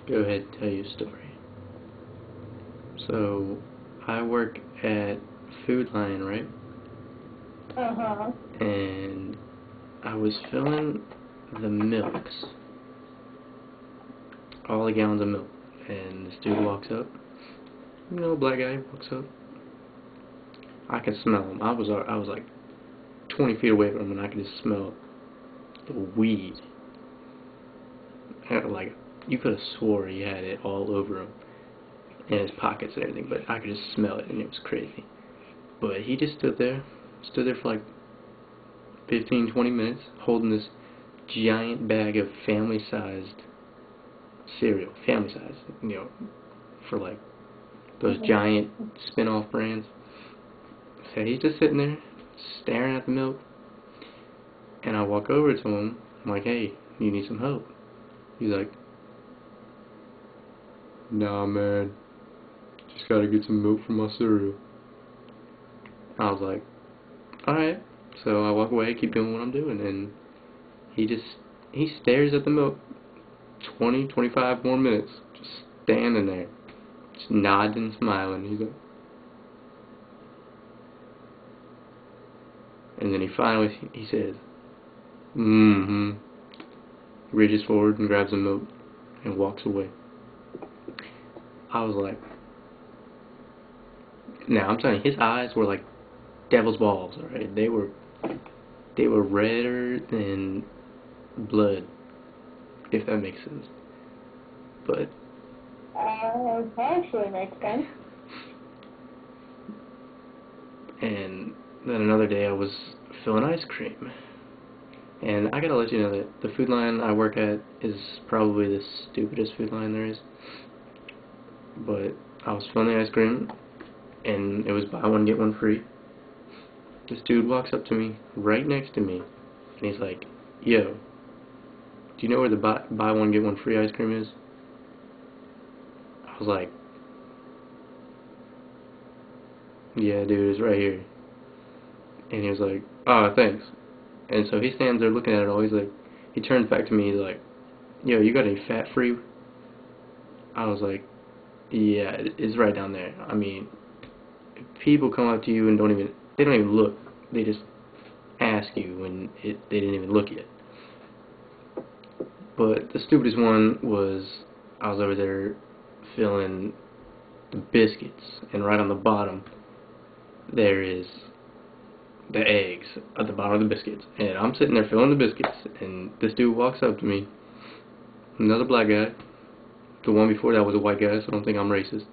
go ahead and tell you a story. So, I work at Food Lion, right? Uh-huh. And I was filling the milks, all the gallons of milk, and this dude walks up. Black guy walks up. I could smell him. I was like 20 feet away from him, and I could just smell the weed. Like, you could have swore he had it all over him, in his pockets and everything, but I could just smell it, and it was crazy. But he just stood there for like 15, 20 minutes, holding this giant bag of family-sized cereal, family-sized, for like those giant spin-off brands. So he's just sitting there, staring at the milk, and I walk over to him. I'm like, "Hey, you need some help?" He's like, "Nah, man, just gotta get some milk for my cereal." I was like, "Alright." So I walk away, keep doing what I'm doing, and he stares at the milk 20, 25 more minutes, just standing there, just nodding and smiling. He's like, and then he says, "Mm-hmm." He reaches forward and grabs the milk and walks away. I was like, now I'm telling you, his eyes were like devil's balls, alright? They were redder than blood, if that makes sense. But Actually makes sense. And then another day I was filling ice cream. And I gotta let you know that the Food Lion I work at is probably the stupidest Food Lion there is. But I was filling the ice cream, and it was buy one get one free. This dude walks up to me, right next to me, and he's like, "Yo, do you know where the buy one get one free ice cream is?" I was like, "Yeah, dude, it's right here." And he was like, "Oh, thanks." And so he stands there looking at it all. He turns back to me. He's like, "Yo, you got any fat free?" I was like, "Yeah, it's right down there." I mean, people come up to you and they don't even look. They just ask you when they didn't even look yet. But the stupidest one was, I was over there filling the biscuits, and right on the bottom there is the eggs at the bottom of the biscuits. And I'm sitting there filling the biscuits, and this dude walks up to me, another black guy. The one before that was a white guy, so I don't think I'm racist.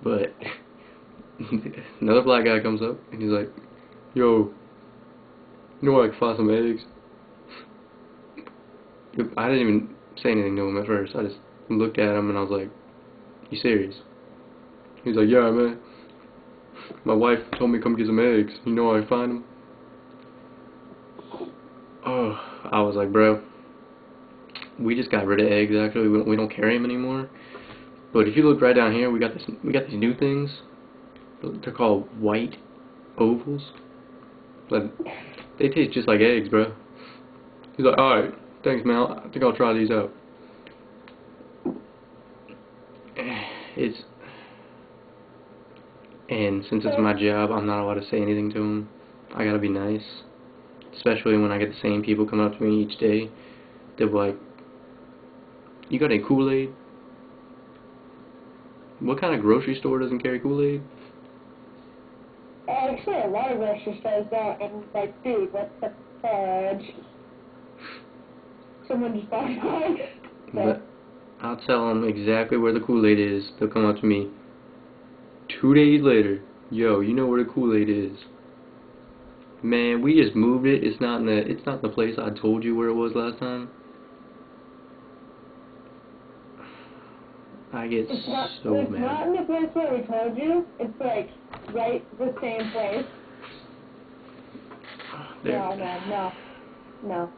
But another black guy comes up, and he's like, "Yo, you know where I can find some eggs?" I didn't even say anything to him at first. I just looked at him, and I was like, "You serious?" He's like, "Yeah, man. My wife told me to come get some eggs. You know where I can find them?" Oh, I was like, "Bro, we just got rid of eggs. Actually, we don't carry them anymore. But if you look right down here, we got these new things. They're called white ovals. But they taste just like eggs, bro." He's like, "Alright, thanks, man. I think I'll try these out." And since it's my job, I'm not allowed to say anything to him. I gotta be nice. Especially when I get the same people coming up to me each day. They're like, "You got any Kool-Aid?" What kind of grocery store doesn't carry Kool-Aid? Actually, a lot of grocery stores don't, and like, dude, what the fudge? Someone just bought one. But I'll tell them exactly where the Kool-Aid is. They'll come up to me 2 days later. "Yo, you know where the Kool-Aid is?" "Man, we just moved it. It's not in the place I told you where it was last time." I get It's so not mad. in the place where we told you. It's like right the same place. No, man, no. No.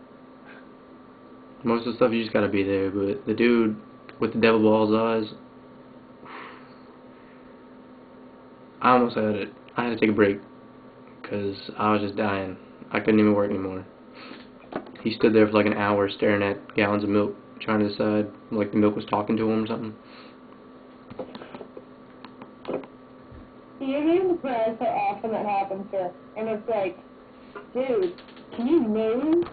Most of the stuff you just gotta be there, but the dude with the devil balls eyes, I almost had it. I had to take a break because I was just dying. I couldn't even work anymore. He stood there for like an hour staring at gallons of milk, trying to decide, like the milk was talking to him or something. You're being surprised how often that happens to us. And it's like, dude, can you move?